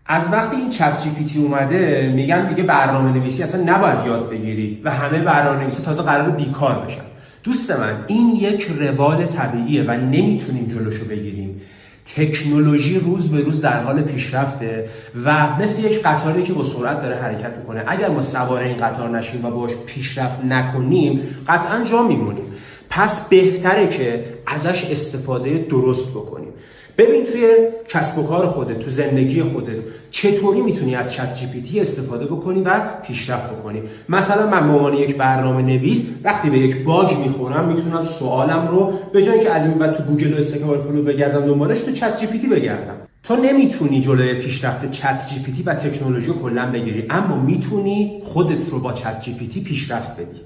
از وقتی این چت جی پی تی اومده میگن دیگه برنامه نویسی اصلا نباید یاد بگیری و همه برنامه نویسی تازه قراره بیکار بشن. دوست من، این یک روال طبیعیه و نمیتونیم جلوشو بگیریم. تکنولوژی روز به روز در حال پیشرفته و مثل یک قطاری که با سرعت داره حرکت میکنه. اگر ما سوار این قطار نشیم و باهاش پیشرفت نکنیم قطعا جا میمونیم. پس بهتره که ازش استفاده درست بکنیم. ببین توی کسب و کار خودت، تو زندگی خودت چطوری میتونی از چت جی پی تی استفاده بکنی و پیشرفت بکنی. مثلا من به عنوان یک برنامه نویس وقتی به یک باگ میخورم میتونم سوالم رو به جای اینکه از این بعد تو گوگل و استک اوورفلو بگردم دنبالش، تو چت جی پی تی بگردم. تو نمیتونی جلوی پیشرفت چت جی پی تی و تکنولوژی رو کلا بگیری، اما میتونی خودت رو با چت جی پی تی پیشرفت بدی.